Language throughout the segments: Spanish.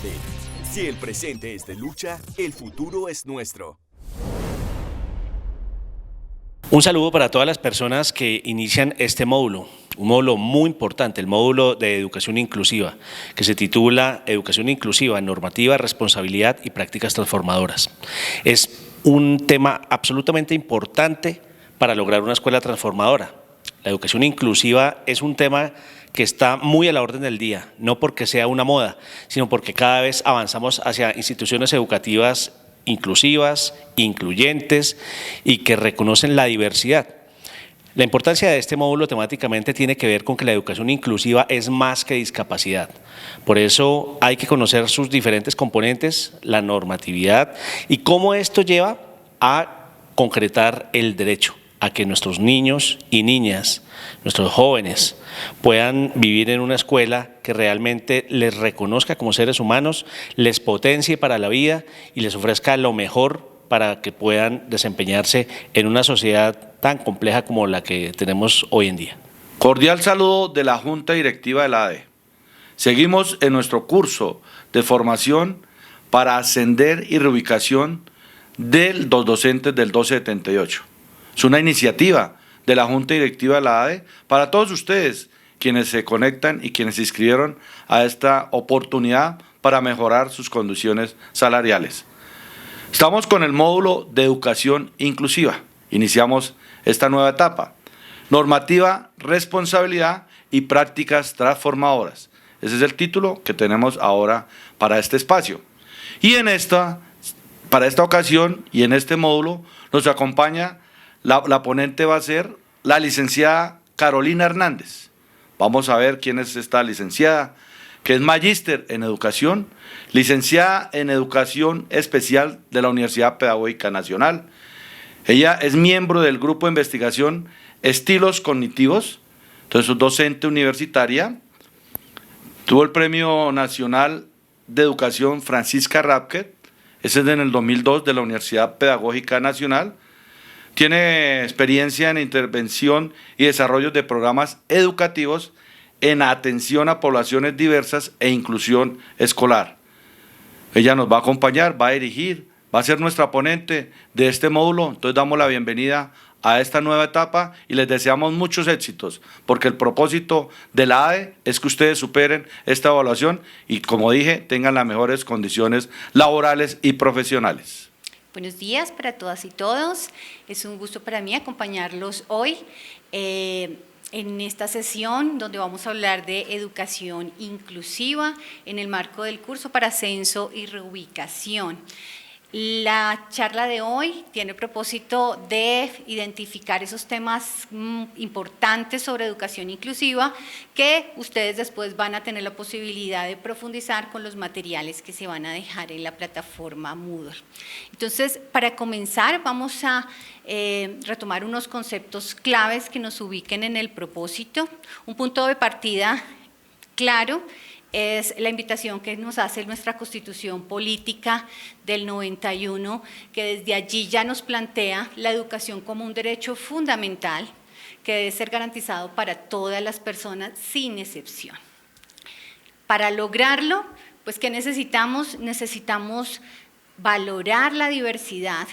ADE. Si el presente es de lucha, el futuro es nuestro. Un saludo para todas las personas que inician este módulo, un módulo muy importante, el módulo de educación inclusiva, que se titula Educación Inclusiva, Normativa, Responsabilidad y Prácticas Transformadoras. Es un tema absolutamente importante para lograr una escuela transformadora. La educación inclusiva es un tema que está muy a la orden del día, no porque sea una moda, sino porque cada vez avanzamos hacia instituciones educativas inclusivas, incluyentes y que reconocen la diversidad. La importancia de este módulo temáticamente tiene que ver con que la educación inclusiva es más que discapacidad. Por eso hay que conocer sus diferentes componentes, la normatividad y cómo esto lleva a concretar el derecho a que nuestros niños y niñas, nuestros jóvenes, puedan vivir en una escuela que realmente les reconozca como seres humanos, les potencie para la vida y les ofrezca lo mejor para que puedan desempeñarse en una sociedad tan compleja como la que tenemos hoy en día. Cordial saludo de la Junta Directiva de la ADE. Seguimos en nuestro curso de formación para ascender y reubicación de los docentes del 1278. Es una iniciativa de la Junta Directiva de la ADE para todos ustedes quienes se conectan y quienes se inscribieron a esta oportunidad para mejorar sus condiciones salariales. Estamos con el módulo de educación inclusiva. Iniciamos esta nueva etapa. Normativa, responsabilidad y prácticas transformadoras. Ese es el título que tenemos ahora para este espacio. Y para esta ocasión y en este módulo nos acompaña la ponente va a ser la licenciada Carolina Hernández. Vamos a ver quién es esta licenciada, que es magíster en educación, licenciada en educación especial de la Universidad Pedagógica Nacional. Ella es miembro del grupo de investigación Estilos Cognitivos, entonces es docente universitaria. Tuvo el Premio Nacional de Educación Francisca Rapket, ese es en el 2002 de la Universidad Pedagógica Nacional. Tiene experiencia en intervención y desarrollo de programas educativos en atención a poblaciones diversas e inclusión escolar. Ella nos va a acompañar, va a dirigir, va a ser nuestra ponente de este módulo. Entonces damos la bienvenida a esta nueva etapa y les deseamos muchos éxitos, porque el propósito de la ADE es que ustedes superen esta evaluación y, como dije, tengan las mejores condiciones laborales y profesionales. Buenos días para todas y todos. Es un gusto para mí acompañarlos hoy en esta sesión donde vamos a hablar de educación inclusiva en el marco del curso para ascenso y reubicación. La charla de hoy tiene el propósito de identificar esos temas importantes sobre educación inclusiva que ustedes después van a tener la posibilidad de profundizar con los materiales que se van a dejar en la plataforma Moodle. Entonces, para comenzar, vamos a retomar unos conceptos claves que nos ubiquen en el propósito. Un punto de partida claro es la invitación que nos hace nuestra Constitución Política del 91, que desde allí ya nos plantea la educación como un derecho fundamental que debe ser garantizado para todas las personas sin excepción. Para lograrlo, pues, ¿qué necesitamos? Necesitamos valorar la diversidad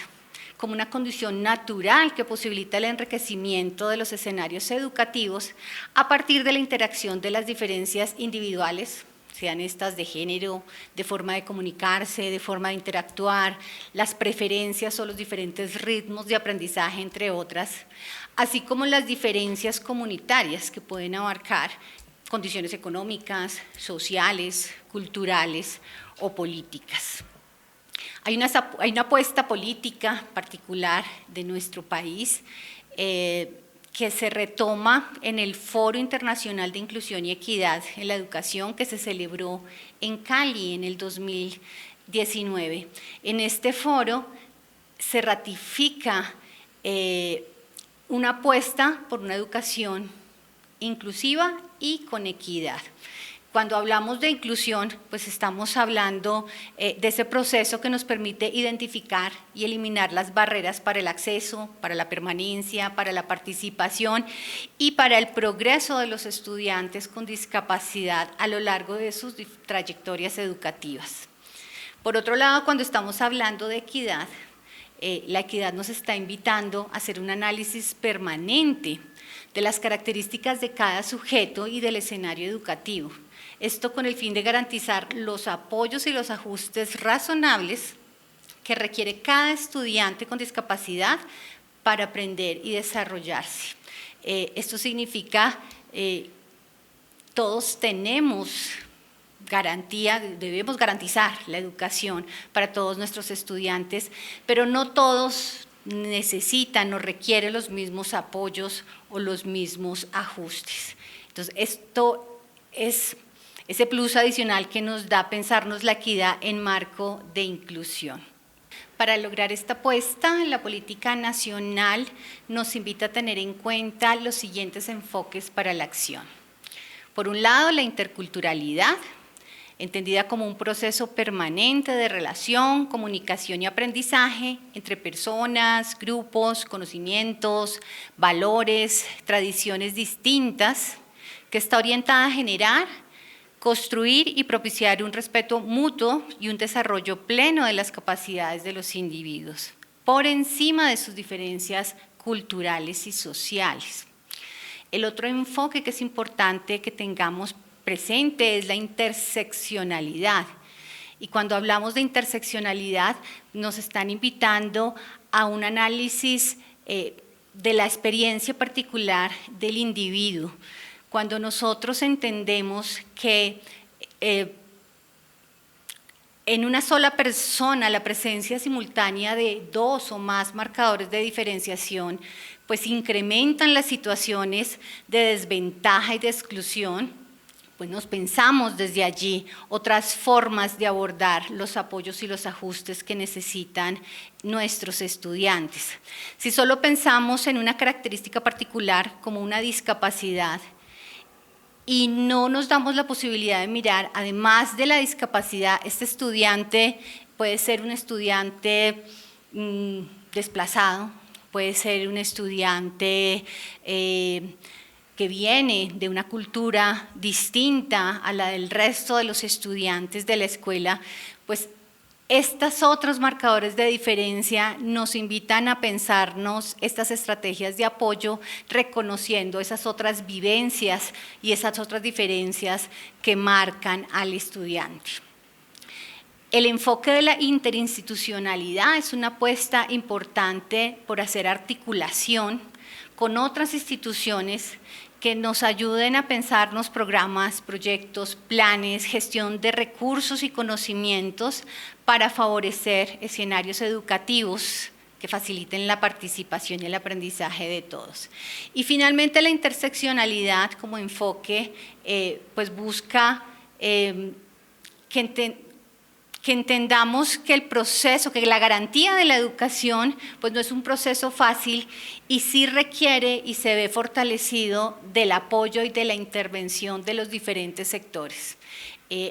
como una condición natural que posibilita el enriquecimiento de los escenarios educativos a partir de la interacción de las diferencias individuales, sean estas de género, de forma de comunicarse, de forma de interactuar, las preferencias o los diferentes ritmos de aprendizaje, entre otras, así como las diferencias comunitarias que pueden abarcar condiciones económicas, sociales, culturales o políticas. Hay una apuesta política particular de nuestro país que se retoma en el Foro Internacional de Inclusión y Equidad en la Educación que se celebró en Cali en el 2019. En este foro se ratifica una apuesta por una educación inclusiva y con equidad. Cuando hablamos de inclusión, pues estamos hablando de ese proceso que nos permite identificar y eliminar las barreras para el acceso, para la permanencia, para la participación y para el progreso de los estudiantes con discapacidad a lo largo de sus trayectorias educativas. Por otro lado, cuando estamos hablando de equidad, la equidad nos está invitando a hacer un análisis permanente de las características de cada sujeto y del escenario educativo. Esto con el fin de garantizar los apoyos y los ajustes razonables que requiere cada estudiante con discapacidad para aprender y desarrollarse. Esto significa todos tenemos garantía, debemos garantizar la educación para todos nuestros estudiantes, pero no todos necesitan o requieren los mismos apoyos o los mismos ajustes. Entonces, esto es ese plus adicional que nos da pensarnos la equidad en marco de inclusión. Para lograr esta apuesta, la política nacional nos invita a tener en cuenta los siguientes enfoques para la acción. Por un lado, la interculturalidad, entendida como un proceso permanente de relación, comunicación y aprendizaje entre personas, grupos, conocimientos, valores, tradiciones distintas, que está orientada a generar, construir y propiciar un respeto mutuo y un desarrollo pleno de las capacidades de los individuos, por encima de sus diferencias culturales y sociales. El otro enfoque que es importante que tengamos presente es la interseccionalidad. Y cuando hablamos de interseccionalidad, nos están invitando a un análisis de la experiencia particular del individuo. Cuando nosotros entendemos que en una sola persona la presencia simultánea de dos o más marcadores de diferenciación, pues incrementan las situaciones de desventaja y de exclusión, pues nos pensamos desde allí otras formas de abordar los apoyos y los ajustes que necesitan nuestros estudiantes. Si solo pensamos en una característica particular como una discapacidad, y no nos damos la posibilidad de mirar, además de la discapacidad, este estudiante puede ser un estudiante desplazado, puede ser un estudiante que viene de una cultura distinta a la del resto de los estudiantes de la escuela, pues estos otros marcadores de diferencia nos invitan a pensarnos estas estrategias de apoyo reconociendo esas otras vivencias y esas otras diferencias que marcan al estudiante. El enfoque de la interinstitucionalidad es una apuesta importante por hacer articulación con otras instituciones que nos ayuden a pensarnos programas, proyectos, planes, gestión de recursos y conocimientos para favorecer escenarios educativos que faciliten la participación y el aprendizaje de todos. Y finalmente la interseccionalidad como enfoque pues busca que entendamos que el proceso, que la garantía de la educación, pues no es un proceso fácil y sí requiere y se ve fortalecido del apoyo y de la intervención de los diferentes sectores.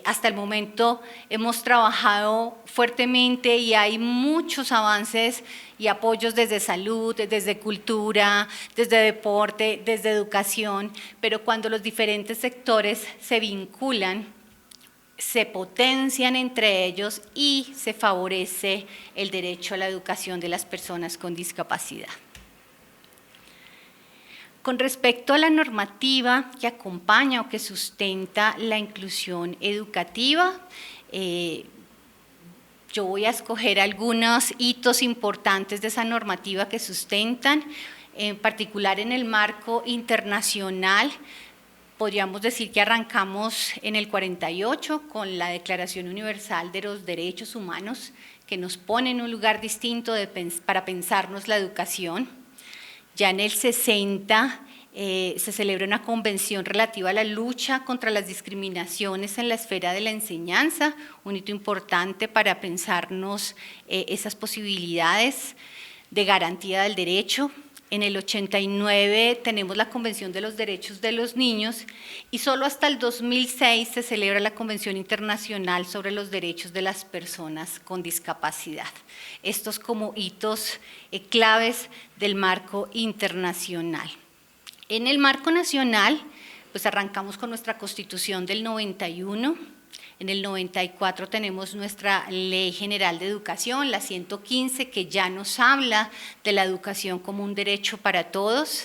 Hasta el momento hemos trabajado fuertemente y hay muchos avances y apoyos desde salud, desde cultura, desde deporte, desde educación, pero cuando los diferentes sectores se vinculan, se potencian entre ellos y se favorece el derecho a la educación de las personas con discapacidad. Con respecto a la normativa que acompaña o que sustenta la inclusión educativa, yo voy a escoger algunos hitos importantes de esa normativa que sustentan, en particular en el marco internacional. Podríamos decir que arrancamos en el 48 con la Declaración Universal de los Derechos Humanos, que nos pone en un lugar distinto para pensarnos la educación. Ya en el 60 se celebra una convención relativa a la lucha contra las discriminaciones en la esfera de la enseñanza, un hito importante para pensarnos esas posibilidades de garantía del derecho. En el 89 tenemos la Convención de los Derechos de los Niños y solo hasta el 2006 se celebra la Convención Internacional sobre los Derechos de las Personas con Discapacidad. Estos como hitos claves del marco internacional. En el marco nacional, pues arrancamos con nuestra Constitución del 91. En el 94 tenemos nuestra Ley General de Educación, la 115, que ya nos habla de la educación como un derecho para todos.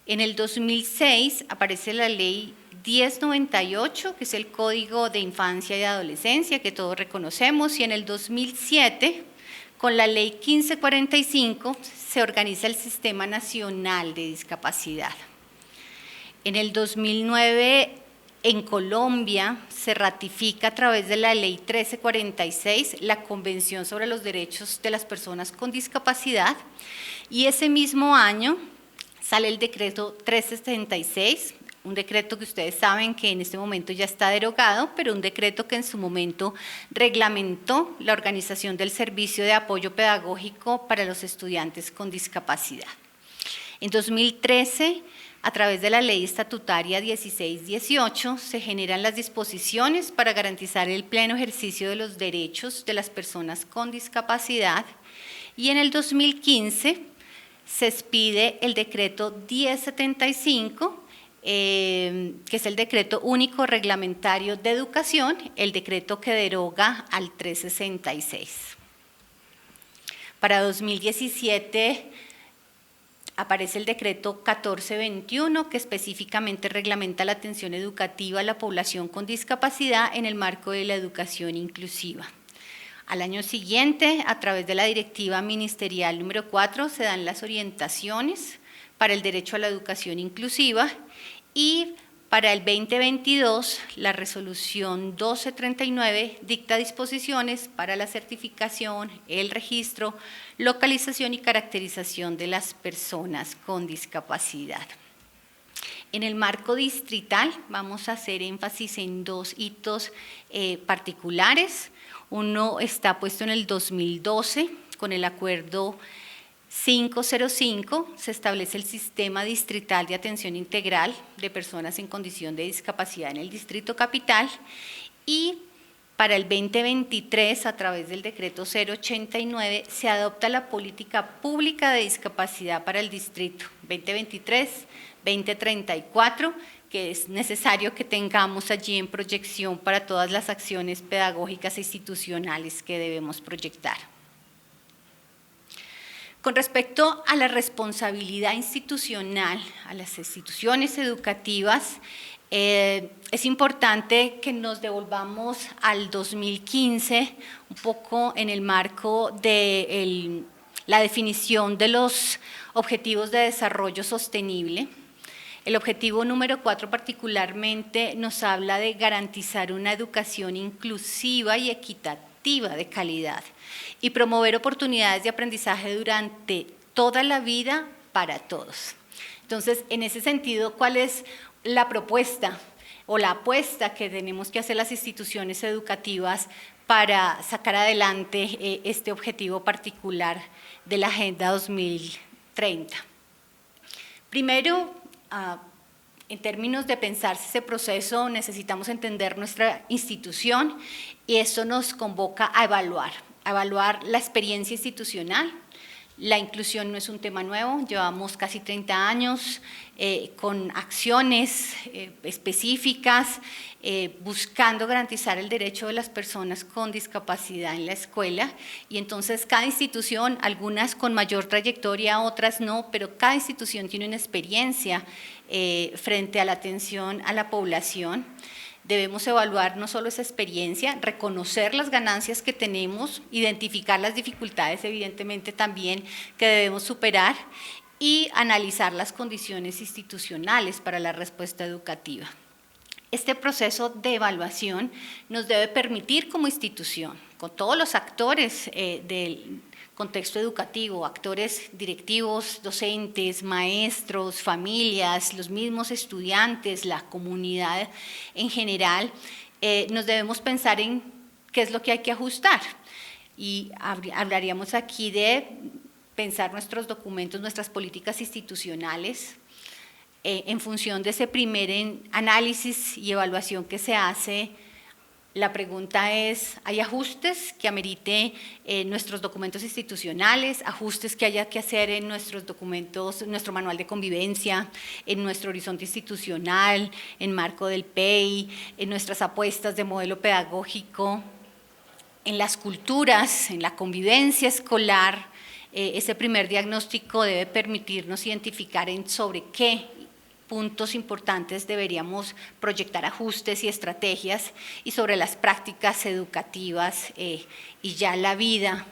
En el 2006 aparece la Ley 1098, que es el Código de Infancia y Adolescencia, que todos reconocemos, y en el 2007, con la Ley 1545, se organiza el Sistema Nacional de Discapacidad. En el 2009, en Colombia se ratifica a través de la Ley 1346 la Convención sobre los Derechos de las Personas con Discapacidad y ese mismo año sale el decreto 376, un decreto que ustedes saben que en este momento ya está derogado, pero un decreto que en su momento reglamentó la organización del servicio de apoyo pedagógico para los estudiantes con discapacidad. En 2013, a través de la Ley Estatutaria 1618, se generan las disposiciones para garantizar el pleno ejercicio de los derechos de las personas con discapacidad y en el 2015 se expide el decreto 1075, que es el decreto único reglamentario de educación, el decreto que deroga al 366. Para 2017 aparece el decreto 1421, que específicamente reglamenta la atención educativa a la población con discapacidad en el marco de la educación inclusiva. Al año siguiente, a través de la Directiva Ministerial número 4, se dan las orientaciones para el derecho a la educación inclusiva y para el 2022, la resolución 1239 dicta disposiciones para la certificación, el registro, localización y caracterización de las personas con discapacidad. En el marco distrital vamos a hacer énfasis en dos hitos particulares. Uno está puesto en el 2012 con el acuerdo 505, se establece el Sistema Distrital de Atención Integral de Personas en Condición de Discapacidad en el Distrito Capital y para el 2023, a través del decreto 089, se adopta la política pública de discapacidad para el distrito 2023-2034, que es necesario que tengamos allí en proyección para todas las acciones pedagógicas e institucionales que debemos proyectar. Con respecto a la responsabilidad institucional, a las instituciones educativas, es importante que nos devolvamos al 2015, un poco en el marco de la definición de los Objetivos de Desarrollo Sostenible. El objetivo número 4 particularmente nos habla de garantizar una educación inclusiva y equitativa de calidad y promover oportunidades de aprendizaje durante toda la vida para todos. Entonces, en ese sentido, ¿cuál es la propuesta o la apuesta que tenemos que hacer las instituciones educativas para sacar adelante este objetivo particular de la Agenda 2030? Primero, en términos de pensarse ese proceso, necesitamos entender nuestra institución y esto nos convoca a evaluar la experiencia institucional. La inclusión no es un tema nuevo, llevamos casi 30 años con acciones específicas buscando garantizar el derecho de las personas con discapacidad en la escuela y entonces cada institución, algunas con mayor trayectoria, otras no, pero cada institución tiene una experiencia frente a la atención a la población. Debemos evaluar no solo esa experiencia, reconocer las ganancias que tenemos, identificar las dificultades evidentemente también que debemos superar y analizar las condiciones institucionales para la respuesta educativa. Este proceso de evaluación nos debe permitir como institución, con todos los actores del contexto educativo, actores directivos, docentes, maestros, familias, los mismos estudiantes, la comunidad en general, nos debemos pensar en qué es lo que hay que ajustar. Y hablaríamos aquí de pensar nuestros documentos, nuestras políticas institucionales, en función de ese primer análisis y evaluación que se hace. La pregunta es, ¿hay ajustes que amerite nuestros documentos institucionales, ajustes que haya que hacer en nuestros documentos, en nuestro manual de convivencia, en nuestro horizonte institucional, en marco del PEI, en nuestras apuestas de modelo pedagógico, en las culturas, en la convivencia escolar? Ese primer diagnóstico debe permitirnos identificar sobre qué puntos importantes deberíamos proyectar ajustes y estrategias, y sobre las prácticas educativas y ya la vida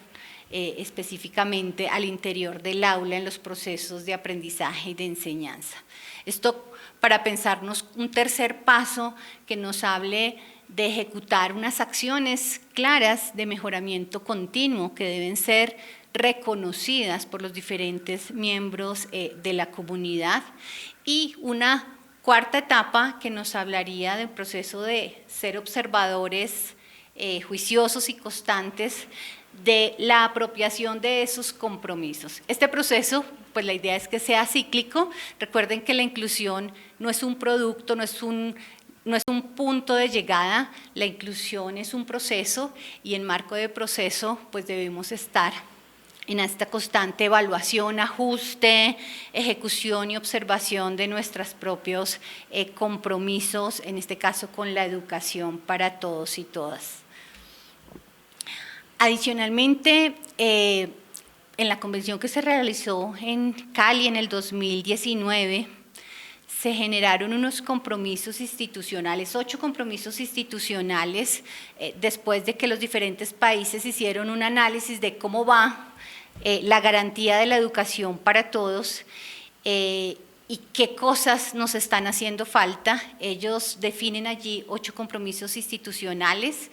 específicamente al interior del aula en los procesos de aprendizaje y de enseñanza. Esto para pensarnos un tercer paso que nos hable de ejecutar unas acciones claras de mejoramiento continuo que deben ser reconocidas por los diferentes miembros de la comunidad, y una cuarta etapa que nos hablaría del proceso de ser observadores juiciosos y constantes de la apropiación de esos compromisos. Este proceso, pues la idea es que sea cíclico. Recuerden que la inclusión no es un producto, no es un punto de llegada. La inclusión es un proceso, y en marco de proceso pues debemos estar en esta constante evaluación, ajuste, ejecución y observación de nuestros propios compromisos, en este caso con la educación para todos y todas. Adicionalmente, en la convención que se realizó en Cali en el 2019, se generaron unos compromisos institucionales, 8 compromisos institucionales, después de que los diferentes países hicieron un análisis de cómo va la garantía de la educación para todos y qué cosas nos están haciendo falta. Ellos definen allí 8 compromisos institucionales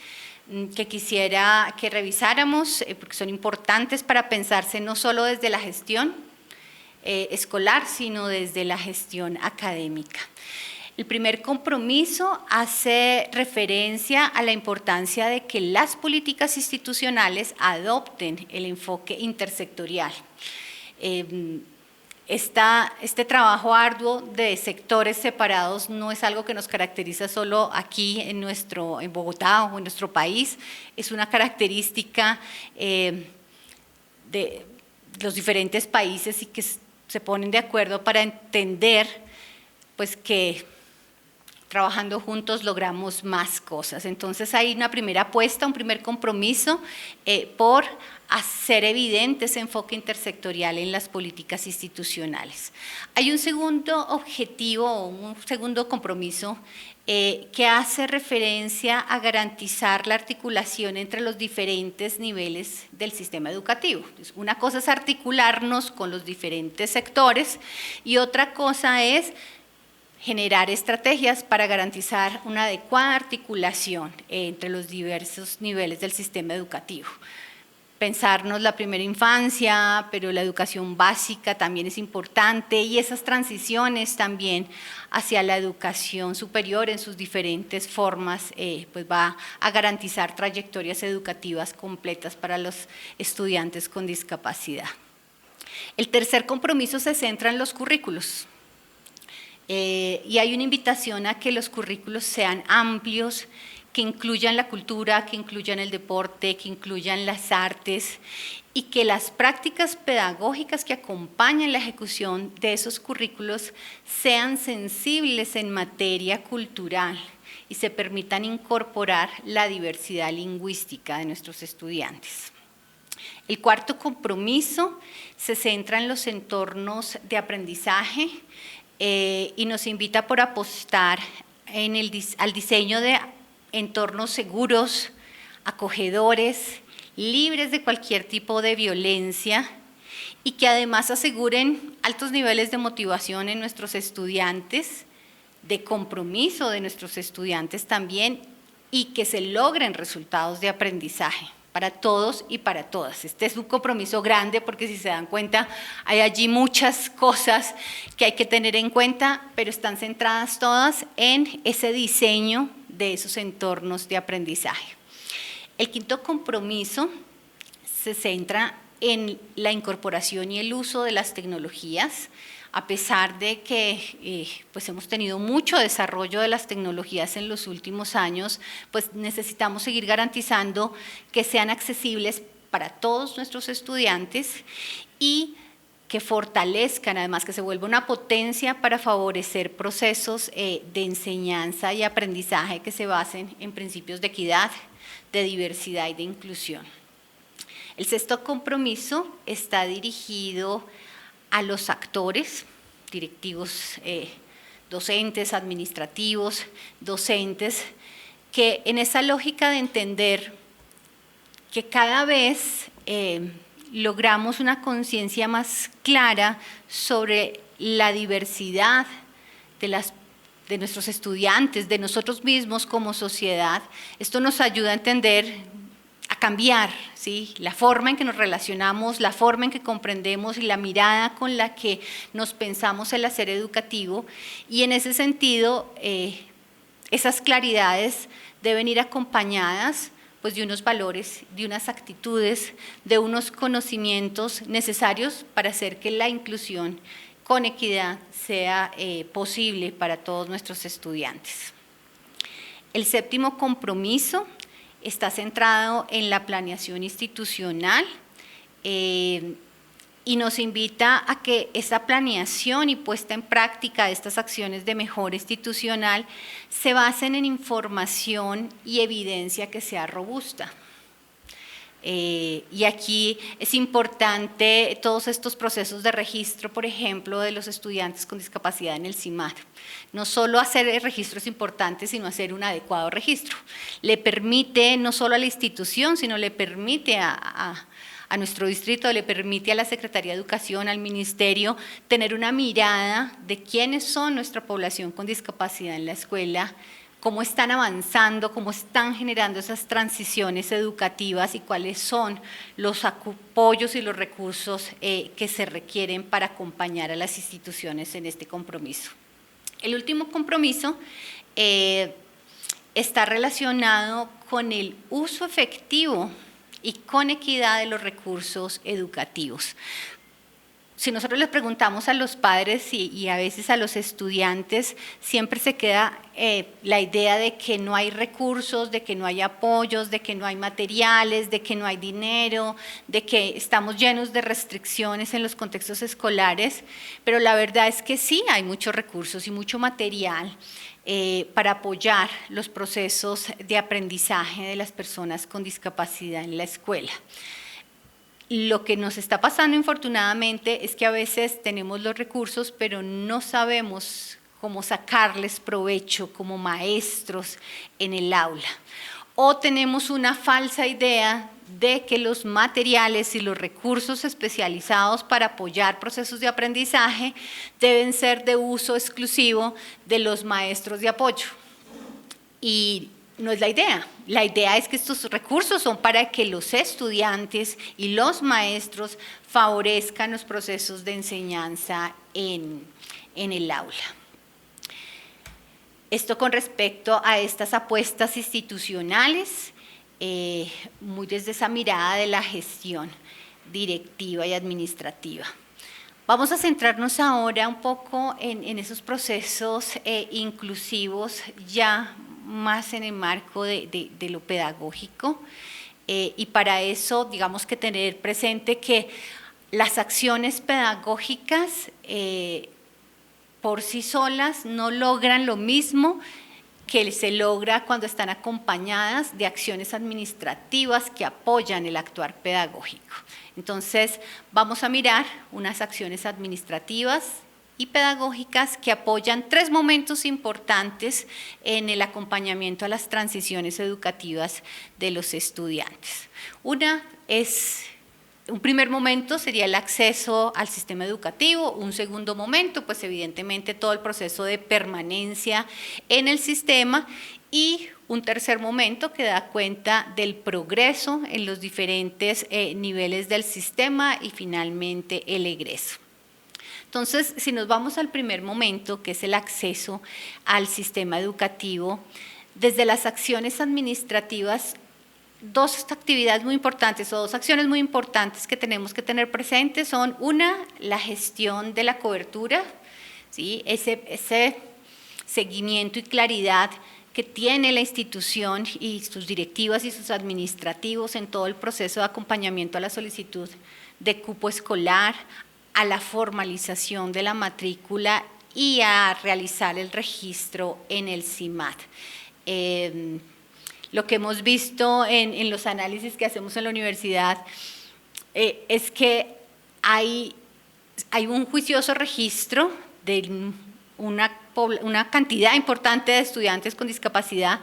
que quisiera que revisáramos, porque son importantes para pensarse no solo desde la gestión escolar, sino desde la gestión académica. El primer compromiso hace referencia a la importancia de que las políticas institucionales adopten el enfoque intersectorial. Este trabajo arduo de sectores separados no es algo que nos caracteriza solo aquí en Bogotá o en nuestro país, es una característica de los diferentes países, y que se ponen de acuerdo para entender pues que trabajando juntos logramos más cosas. Entonces hay una primera apuesta, un primer compromiso por hacer evidente ese enfoque intersectorial en las políticas institucionales. Hay un segundo objetivo, un segundo compromiso que hace referencia a garantizar la articulación entre los diferentes niveles del sistema educativo. Una cosa es articularnos con los diferentes sectores, y otra cosa es generar estrategias para garantizar una adecuada articulación entre los diversos niveles del sistema educativo. Pensarnos la primera infancia, pero la educación básica también es importante, y esas transiciones también hacia la educación superior en sus diferentes formas, pues va a garantizar trayectorias educativas completas para los estudiantes con discapacidad. El tercer compromiso se centra en los currículos. Y hay una invitación a que los currículos sean amplios, que incluyan la cultura, que incluyan el deporte, que incluyan las artes, y que las prácticas pedagógicas que acompañan la ejecución de esos currículos sean sensibles en materia cultural y se permitan incorporar la diversidad lingüística de nuestros estudiantes. El cuarto compromiso se centra en los entornos de aprendizaje, y nos invita por apostar al diseño de entornos seguros, acogedores, libres de cualquier tipo de violencia, y que además aseguren altos niveles de motivación en nuestros estudiantes, de compromiso de nuestros estudiantes también, y que se logren resultados de aprendizaje para todos y para todas. Este es un compromiso grande, porque si se dan cuenta hay allí muchas cosas que hay que tener en cuenta, pero están centradas todas en ese diseño de esos entornos de aprendizaje. El quinto compromiso se centra en la incorporación y el uso de las tecnologías, a pesar de que pues hemos tenido mucho desarrollo de las tecnologías en los últimos años, pues necesitamos seguir garantizando que sean accesibles para todos nuestros estudiantes y que fortalezcan, además que se vuelva una potencia para favorecer procesos de enseñanza y aprendizaje que se basen en principios de equidad, de diversidad y de inclusión. El sexto compromiso está dirigido a los actores, directivos, docentes, administrativos, docentes, que en esa lógica de entender que cada vez logramos una conciencia más clara sobre la diversidad de nuestros estudiantes, de nosotros mismos como sociedad. Esto nos ayuda a entender, a cambiar, ¿sí?, la forma en que nos relacionamos, la forma en que comprendemos y la mirada con la que nos pensamos el hacer educativo. Y en ese sentido, esas claridades deben ir acompañadas pues de unos valores, de unas actitudes, de unos conocimientos necesarios para hacer que la inclusión con equidad sea posible para todos nuestros estudiantes. El séptimo compromiso está centrado en la planeación institucional y nos invita a que esa planeación y puesta en práctica de estas acciones de mejora institucional se basen en información y evidencia que sea robusta. Y aquí es importante todos estos procesos de registro, por ejemplo, de los estudiantes con discapacidad en el CIMAD. No solo hacer el registro es importante, sino hacer un adecuado registro. Le permite no solo a la institución, sino le permite a nuestro distrito, le permite a la Secretaría de Educación, al Ministerio, tener una mirada de quiénes son nuestra población con discapacidad en la escuela, cómo están avanzando, cómo están generando esas transiciones educativas y cuáles son los apoyos y los recursos que se requieren para acompañar a las instituciones en este compromiso. El último compromiso está relacionado con el uso efectivo y con equidad de los recursos educativos. Si nosotros les preguntamos a los padres y a veces a los estudiantes, siempre se queda la idea de que no hay recursos, de que no hay apoyos, de que no hay materiales, de que no hay dinero, de que estamos llenos de restricciones en los contextos escolares, pero la verdad es que sí hay muchos recursos y mucho material para apoyar los procesos de aprendizaje de las personas con discapacidad en la escuela. Lo que nos está pasando, infortunadamente, es que a veces tenemos los recursos, pero no sabemos cómo sacarles provecho como maestros en el aula. O tenemos una falsa idea de que los materiales y los recursos especializados para apoyar procesos de aprendizaje deben ser de uso exclusivo de los maestros de apoyo. Y no es la idea. La idea es que estos recursos son para que los estudiantes y los maestros favorezcan los procesos de enseñanza en el aula. Esto con respecto a estas apuestas institucionales, muy desde esa mirada de la gestión directiva y administrativa. Vamos a centrarnos ahora un poco en esos procesos inclusivos ya más en el marco de lo pedagógico y para eso digamos que tener presente que las acciones pedagógicas por sí solas no logran lo mismo que se logra cuando están acompañadas de acciones administrativas que apoyan el actuar pedagógico. Entonces, vamos a mirar unas acciones administrativas y pedagógicas que apoyan tres momentos importantes en el acompañamiento a las transiciones educativas de los estudiantes. Un primer momento sería el acceso al sistema educativo, un segundo momento, pues evidentemente todo el proceso de permanencia en el sistema y un tercer momento que da cuenta del progreso en los diferentes niveles del sistema y finalmente el egreso. Entonces, si nos vamos al primer momento, que es el acceso al sistema educativo, desde las acciones administrativas dos actividades muy importantes o dos acciones muy importantes que tenemos que tener presentes son, una, la gestión de la cobertura, ¿sí? Ese seguimiento y claridad que tiene la institución y sus directivas y sus administrativos en todo el proceso de acompañamiento a la solicitud de cupo escolar, a la formalización de la matrícula y a realizar el registro en el CIMAD. Lo que hemos visto en los análisis que hacemos en la universidad es que hay un juicioso registro de una cantidad importante de estudiantes con discapacidad,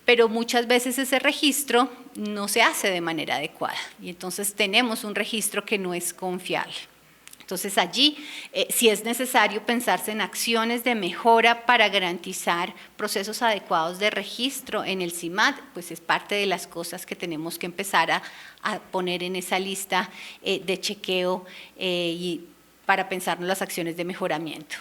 pero muchas veces ese registro no se hace de manera adecuada y entonces tenemos un registro que no es confiable. Entonces allí sí es necesario pensarse en acciones de mejora para garantizar procesos adecuados de registro en el CIMAD, pues es parte de las cosas que tenemos que empezar a poner en esa lista de chequeo y para pensar en las acciones de mejoramiento.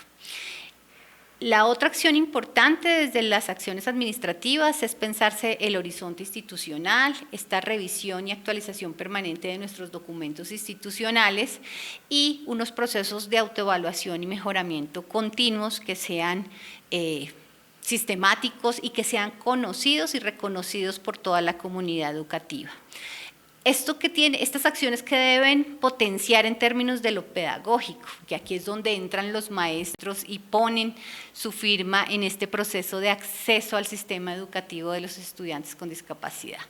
La otra acción importante desde las acciones administrativas es pensarse el horizonte institucional, esta revisión y actualización permanente de nuestros documentos institucionales y unos procesos de autoevaluación y mejoramiento continuos que sean sistemáticos y que sean conocidos y reconocidos por toda la comunidad educativa. Estas acciones que deben potenciar en términos de lo pedagógico, que aquí es donde entran los maestros y ponen su firma en este proceso de acceso al sistema educativo de los estudiantes con discapacidad.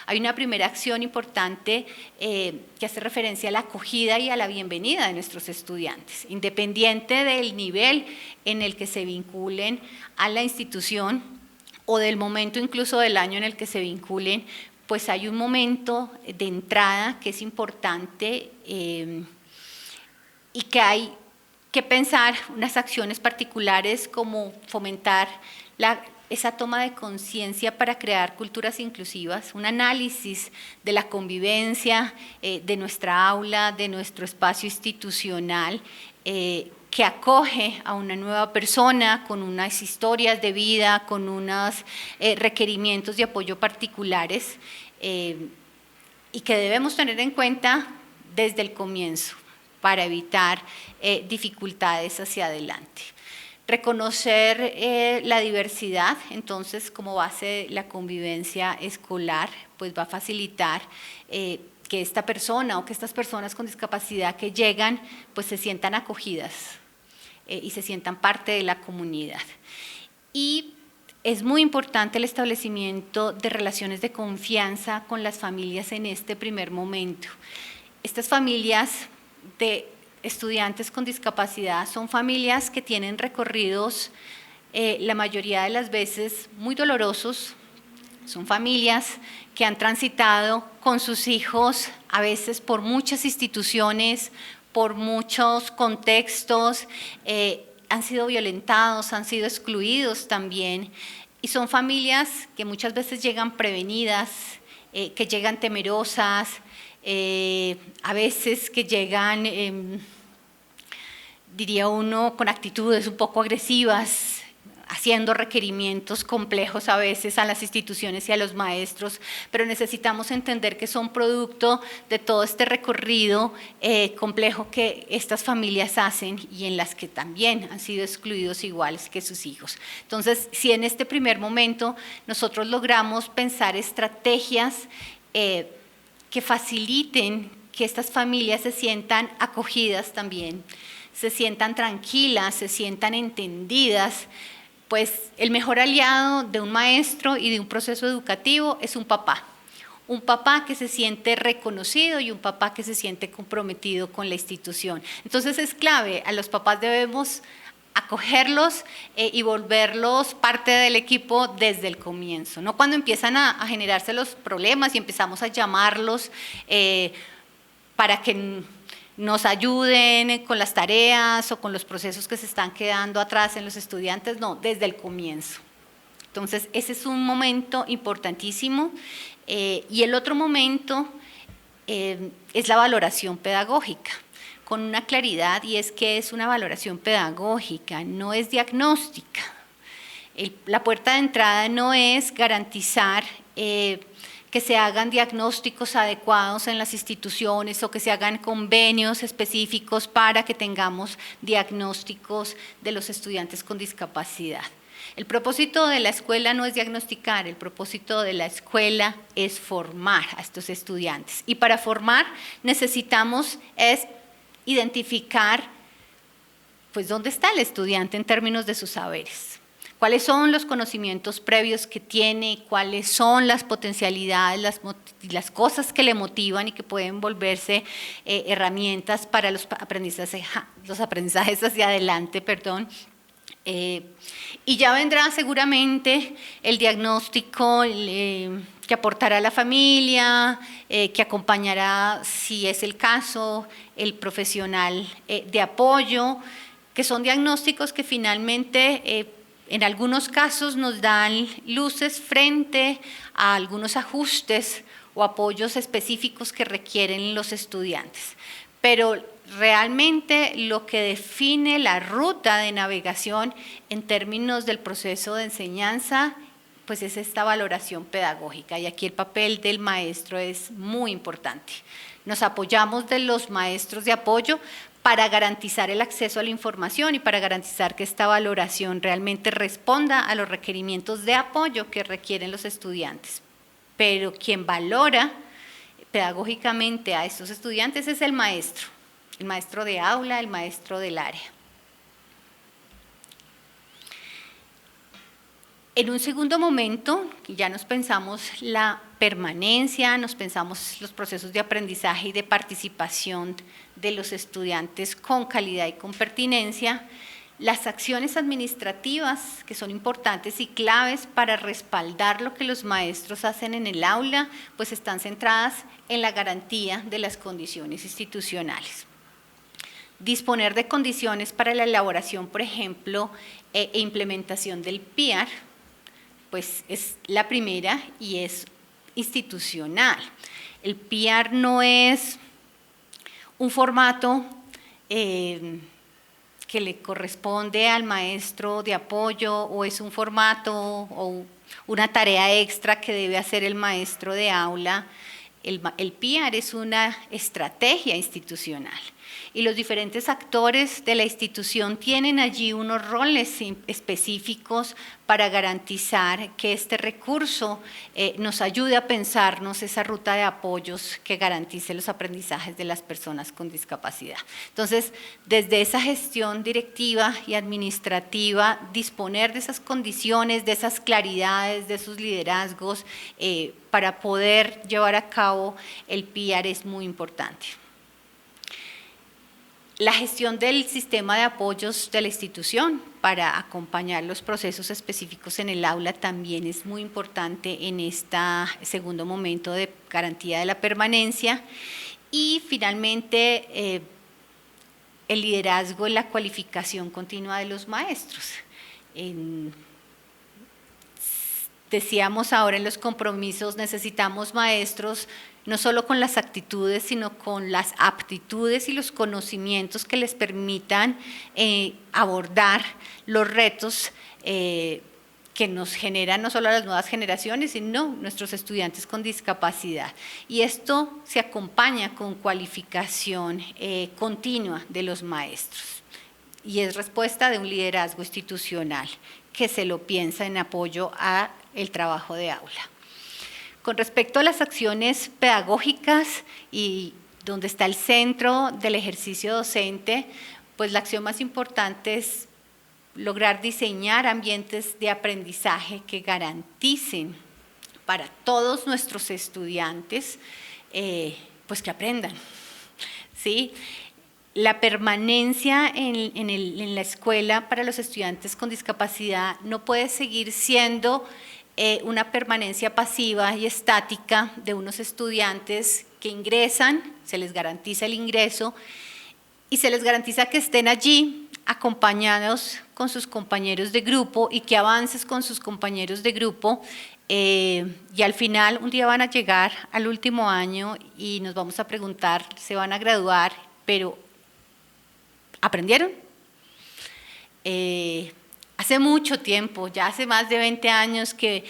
Hay una primera acción importante que hace referencia a la acogida y a la bienvenida de nuestros estudiantes, independiente del nivel en el que se vinculen a la institución o del momento incluso del año en el que se vinculen, pues hay un momento de entrada que es importante y que hay que pensar unas acciones particulares como fomentar esa toma de conciencia para crear culturas inclusivas, un análisis de la convivencia de nuestra aula, de nuestro espacio institucional, que acoge a una nueva persona con unas historias de vida, con unos requerimientos de apoyo particulares y que debemos tener en cuenta desde el comienzo para evitar dificultades hacia adelante. Reconocer la diversidad, entonces, como base de la convivencia escolar, pues va a facilitar que esta persona o que estas personas con discapacidad que llegan, pues se sientan acogidas y se sientan parte de la comunidad. Y es muy importante el establecimiento de relaciones de confianza con las familias en este primer momento. Estas familias de estudiantes con discapacidad son familias que tienen recorridos la mayoría de las veces muy dolorosos. Son familias que han transitado con sus hijos a veces por muchas instituciones, por muchos contextos, han sido violentados, han sido excluidos también, y son familias que muchas veces llegan prevenidas, que llegan temerosas, a veces que llegan, diría uno, con actitudes un poco agresivas, haciendo requerimientos complejos a veces a las instituciones y a los maestros, pero necesitamos entender que son producto de todo este recorrido complejo que estas familias hacen y en las que también han sido excluidos iguales que sus hijos. Entonces, si en este primer momento nosotros logramos pensar estrategias que faciliten que estas familias se sientan acogidas también, se sientan tranquilas, se sientan entendidas, pues el mejor aliado de un maestro y de un proceso educativo es un papá que se siente reconocido y un papá que se siente comprometido con la institución. Entonces es clave, a los papás debemos acogerlos y volverlos parte del equipo desde el comienzo, no cuando empiezan a generarse los problemas y empezamos a llamarlos para que nos ayuden con las tareas o con los procesos que se están quedando atrás en los estudiantes, no, desde el comienzo. Entonces, ese es un momento importantísimo. Y el otro momento es la valoración pedagógica, con una claridad, y es que es una valoración pedagógica, no es diagnóstica. La puerta de entrada no es garantizar que se hagan diagnósticos adecuados en las instituciones o que se hagan convenios específicos para que tengamos diagnósticos de los estudiantes con discapacidad. El propósito de la escuela no es diagnosticar, el propósito de la escuela es formar a estos estudiantes. Y para formar necesitamos identificar pues dónde está el estudiante en términos de sus saberes. ¿Cuáles son los conocimientos previos que tiene? ¿Cuáles son las potencialidades, las cosas que le motivan y que pueden volverse herramientas para los aprendizajes hacia adelante, perdón? Y ya vendrá seguramente el diagnóstico que aportará la familia, que acompañará, si es el caso, el profesional de apoyo, que son diagnósticos que finalmente en algunos casos nos dan luces frente a algunos ajustes o apoyos específicos que requieren los estudiantes. Pero realmente lo que define la ruta de navegación en términos del proceso de enseñanza, pues es esta valoración pedagógica, y aquí el papel del maestro es muy importante. Nos apoyamos de los maestros de apoyo para garantizar el acceso a la información y para garantizar que esta valoración realmente responda a los requerimientos de apoyo que requieren los estudiantes. Pero quien valora pedagógicamente a estos estudiantes es el maestro de aula, el maestro del área. En un segundo momento, ya nos pensamos la permanencia, nos pensamos los procesos de aprendizaje y de participación de los estudiantes con calidad y con pertinencia, las acciones administrativas que son importantes y claves para respaldar lo que los maestros hacen en el aula, pues están centradas en la garantía de las condiciones institucionales. Disponer de condiciones para la elaboración, por ejemplo, e implementación del PIAR, pues es la primera y es institucional. El PIAR no es un formato que le corresponde al maestro de apoyo o es un formato o una tarea extra que debe hacer el maestro de aula. El PIAR es una estrategia institucional y los diferentes actores de la institución tienen allí unos roles específicos para garantizar que este recurso nos ayude a pensarnos esa ruta de apoyos que garantice los aprendizajes de las personas con discapacidad. Entonces, desde esa gestión directiva y administrativa, disponer de esas condiciones, de esas claridades, de esos liderazgos para poder llevar a cabo el PIAR es muy importante. La gestión del sistema de apoyos de la institución para acompañar los procesos específicos en el aula también es muy importante en este segundo momento de garantía de la permanencia. Y finalmente, el liderazgo en la cualificación continua de los maestros. Decíamos ahora en los compromisos, necesitamos maestros no solo con las actitudes, sino con las aptitudes y los conocimientos que les permitan abordar los retos que nos generan no solo a las nuevas generaciones, sino nuestros estudiantes con discapacidad. Y esto se acompaña con cualificación continua de los maestros. Y es respuesta de un liderazgo institucional que se lo piensa en apoyo a el trabajo de aula. Con respecto a las acciones pedagógicas y donde está el centro del ejercicio docente, pues la acción más importante es lograr diseñar ambientes de aprendizaje que garanticen para todos nuestros estudiantes pues que aprendan, ¿sí? La permanencia en la escuela para los estudiantes con discapacidad no puede seguir siendo una permanencia pasiva y estática de unos estudiantes que ingresan, se les garantiza el ingreso y se les garantiza que estén allí acompañados con sus compañeros de grupo y que avances con sus compañeros de grupo y al final un día van a llegar al último año y nos vamos a preguntar, se van a graduar, pero ¿aprendieron? hace mucho tiempo, ya hace más de 20 años que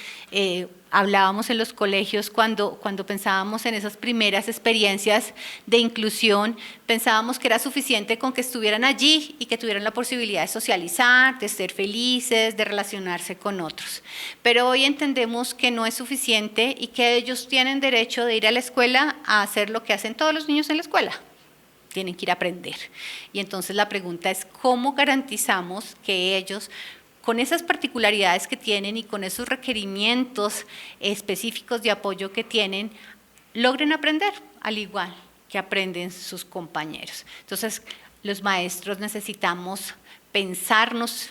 hablábamos en los colegios cuando pensábamos en esas primeras experiencias de inclusión, pensábamos que era suficiente con que estuvieran allí y que tuvieran la posibilidad de socializar, de ser felices, de relacionarse con otros. Pero hoy entendemos que no es suficiente y que ellos tienen derecho de ir a la escuela a hacer lo que hacen todos los niños en la escuela. Tienen que ir a aprender. Y entonces la pregunta es, ¿cómo garantizamos que ellos, con esas particularidades que tienen y con esos requerimientos específicos de apoyo que tienen, logren aprender al igual que aprenden sus compañeros? Entonces, los maestros necesitamos pensarnos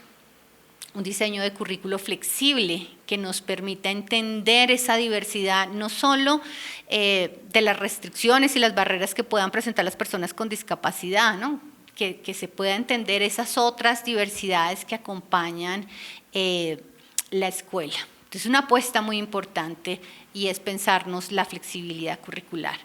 un diseño de currículo flexible que nos permita entender esa diversidad, no solo de las restricciones y las barreras que puedan presentar las personas con discapacidad, ¿no? Que se pueda entender esas otras diversidades que acompañan la escuela. Entonces, una apuesta muy importante y es pensarnos la flexibilidad curricular.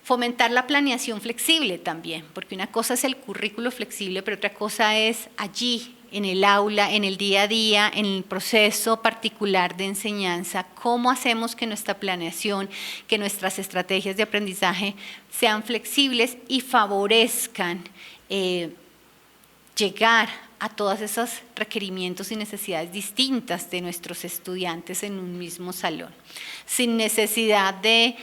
Fomentar la planeación flexible también, porque una cosa es el currículo flexible, pero otra cosa es allí, en el aula, en el día a día, en el proceso particular de enseñanza, cómo hacemos que nuestra planeación, que nuestras estrategias de aprendizaje sean flexibles y favorezcan llegar a todos esos requerimientos y necesidades distintas de nuestros estudiantes en un mismo salón, sin necesidad de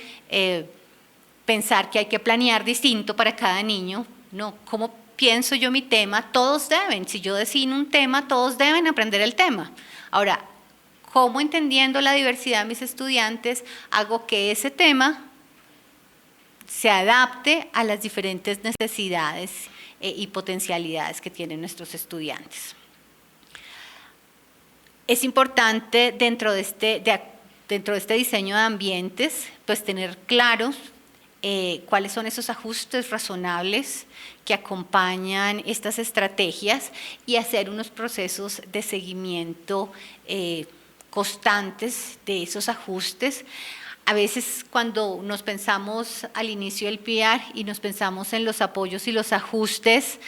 pensar que hay que planear distinto para cada niño. No, ¿cómo pienso yo mi tema? Todos deben, si yo defino un tema, todos deben aprender el tema. Ahora, ¿cómo entendiendo la diversidad de mis estudiantes hago que ese tema se adapte a las diferentes necesidades y potencialidades que tienen nuestros estudiantes? Es importante dentro de este diseño de ambientes, pues tener claros cuáles son esos ajustes razonables que acompañan estas estrategias y hacer unos procesos de seguimiento constantes de esos ajustes. A veces cuando nos pensamos al inicio del PIAR y nos pensamos en los apoyos y los ajustes,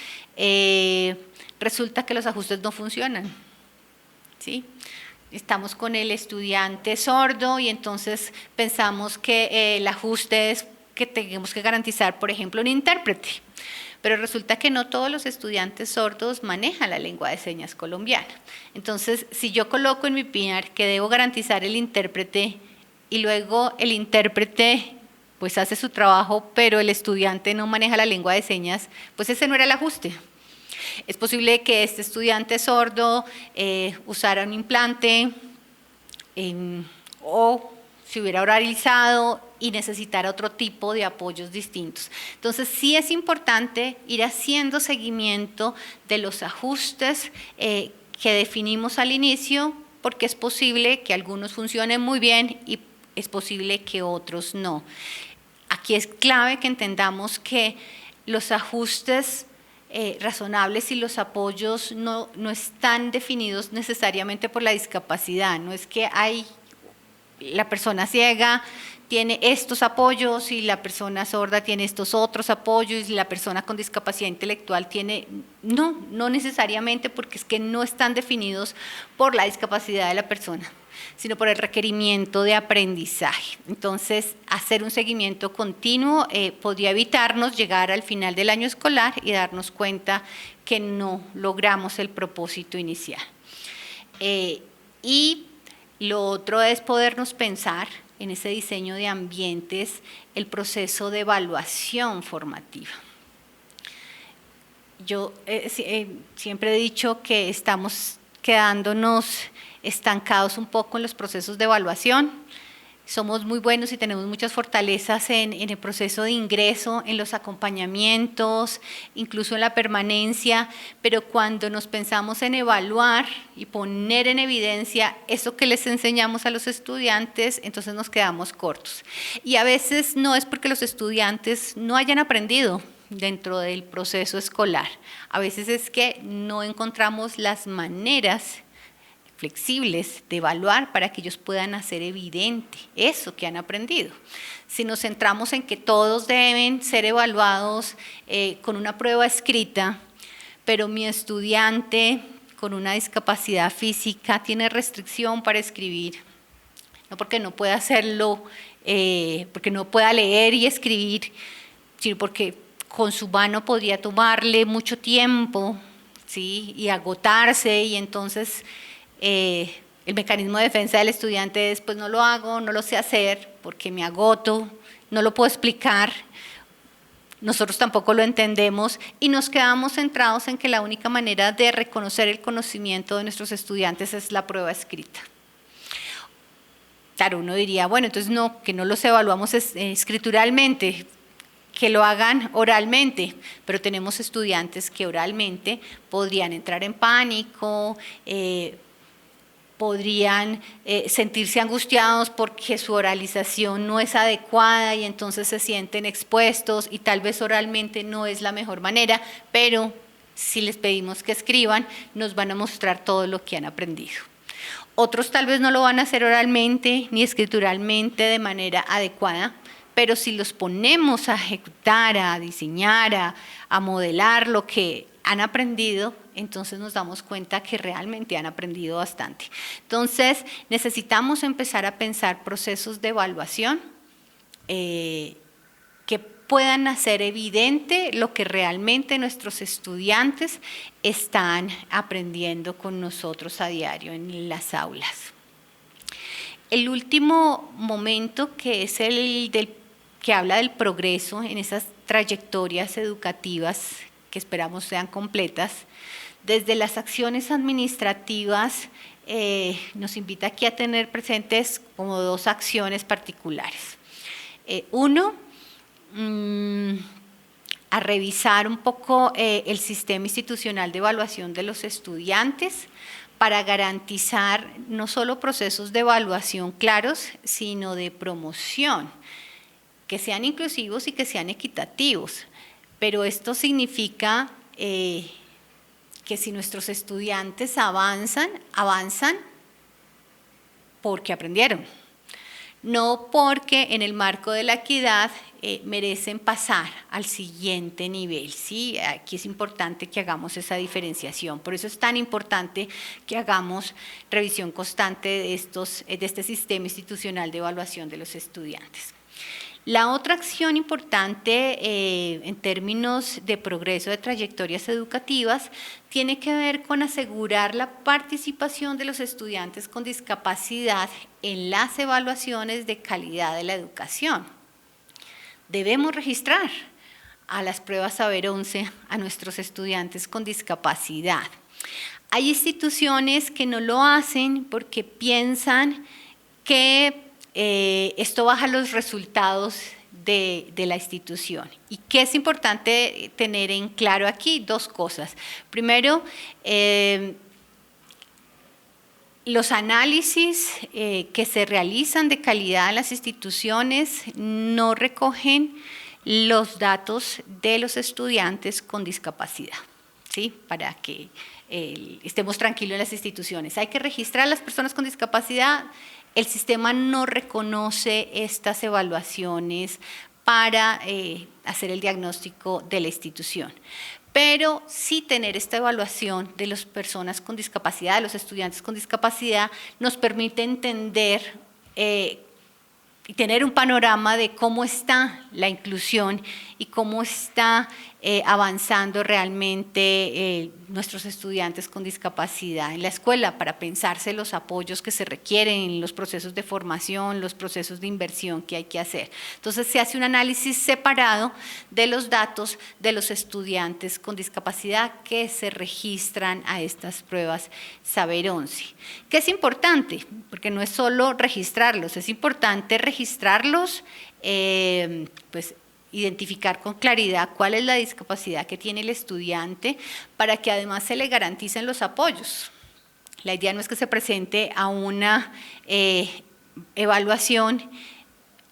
resulta que los ajustes no funcionan, ¿sí? Estamos con el estudiante sordo y entonces pensamos que el ajuste es que tenemos que garantizar, por ejemplo, un intérprete. Pero resulta que no todos los estudiantes sordos manejan la lengua de señas colombiana. Entonces, si yo coloco en mi PIAR que debo garantizar el intérprete y luego el intérprete pues hace su trabajo, pero el estudiante no maneja la lengua de señas, pues ese no era el ajuste. Es posible que este estudiante sordo usara un implante o se hubiera oralizado y necesitar otro tipo de apoyos distintos. Entonces, sí es importante ir haciendo seguimiento de los ajustes que definimos al inicio, porque es posible que algunos funcionen muy bien y es posible que otros no. Aquí es clave que entendamos que los ajustes razonables y los apoyos no están definidos necesariamente por la discapacidad, no es que la persona ciega tiene estos apoyos y la persona sorda tiene estos otros apoyos y la persona con discapacidad intelectual tiene… No necesariamente, porque es que no están definidos por la discapacidad de la persona, sino por el requerimiento de aprendizaje. Entonces, hacer un seguimiento continuo podría evitarnos llegar al final del año escolar y darnos cuenta que no logramos el propósito inicial. Y lo otro es podernos pensar en ese diseño de ambientes, el proceso de evaluación formativa. Yo siempre he dicho que estamos quedándonos estancados un poco en los procesos de evaluación. Somos muy buenos y tenemos muchas fortalezas en el proceso de ingreso, en los acompañamientos, incluso en la permanencia, pero cuando nos pensamos en evaluar y poner en evidencia eso que les enseñamos a los estudiantes, entonces nos quedamos cortos. Y a veces no es porque los estudiantes no hayan aprendido dentro del proceso escolar, a veces es que no encontramos las maneras flexibles de evaluar para que ellos puedan hacer evidente eso que han aprendido. Si nos centramos en que todos deben ser evaluados con una prueba escrita, pero mi estudiante con una discapacidad física tiene restricción para escribir, no porque no pueda hacerlo, porque no pueda leer y escribir, sino porque con su mano podría tomarle mucho tiempo, ¿sí? Y agotarse, y entonces el mecanismo de defensa del estudiante es, pues no lo hago, no lo sé hacer porque me agoto, no lo puedo explicar, nosotros tampoco lo entendemos y nos quedamos centrados en que la única manera de reconocer el conocimiento de nuestros estudiantes es la prueba escrita. Claro, uno diría, bueno, entonces no, que no los evaluamos escrituralmente, que lo hagan oralmente, pero tenemos estudiantes que oralmente podrían entrar en pánico, podrían sentirse angustiados porque su oralización no es adecuada y entonces se sienten expuestos y tal vez oralmente no es la mejor manera, pero si les pedimos que escriban, nos van a mostrar todo lo que han aprendido. Otros tal vez no lo van a hacer oralmente ni escrituralmente de manera adecuada, pero si los ponemos a ejecutar, a diseñar, a modelar lo que han aprendido, entonces nos damos cuenta que realmente han aprendido bastante. Entonces, necesitamos empezar a pensar procesos de evaluación que puedan hacer evidente lo que realmente nuestros estudiantes están aprendiendo con nosotros a diario en las aulas. El último momento, que es que habla del progreso en esas trayectorias educativas que esperamos sean completas, desde las acciones administrativas nos invita aquí a tener presentes como dos acciones particulares. Uno, a revisar un poco el sistema institucional de evaluación de los estudiantes para garantizar no solo procesos de evaluación claros, sino de promoción, que sean inclusivos y que sean equitativos. Pero esto significa que si nuestros estudiantes avanzan porque aprendieron, no porque en el marco de la equidad merecen pasar al siguiente nivel, ¿sí? Aquí es importante que hagamos esa diferenciación, por eso es tan importante que hagamos revisión constante de este sistema institucional de evaluación de los estudiantes. La otra acción importante en términos de progreso de trayectorias educativas tiene que ver con asegurar la participación de los estudiantes con discapacidad en las evaluaciones de calidad de la educación. Debemos registrar a las pruebas Saber 11 a nuestros estudiantes con discapacidad. Hay instituciones que no lo hacen porque piensan que esto baja los resultados de la institución. ¿Y qué es importante tener en claro aquí? Dos cosas. Primero, los análisis que se realizan de calidad en las instituciones no recogen los datos de los estudiantes con discapacidad, ¿sí? Para que estemos tranquilos en las instituciones. Hay que registrar a las personas con discapacidad. El sistema no reconoce estas evaluaciones para hacer el diagnóstico de la institución, pero sí tener esta evaluación de las personas con discapacidad, de los estudiantes con discapacidad, nos permite entender y tener un panorama de cómo está la inclusión y cómo está avanzando realmente nuestros estudiantes con discapacidad en la escuela, para pensarse los apoyos que se requieren en los procesos de formación, los procesos de inversión que hay que hacer. Entonces se hace un análisis separado de los datos de los estudiantes con discapacidad que se registran a estas pruebas Saber 11. ¿Qué es importante? Porque no es solo registrarlos, es importante registrarlos, pues identificar con claridad cuál es la discapacidad que tiene el estudiante para que además se le garanticen los apoyos. La idea no es que se presente a una evaluación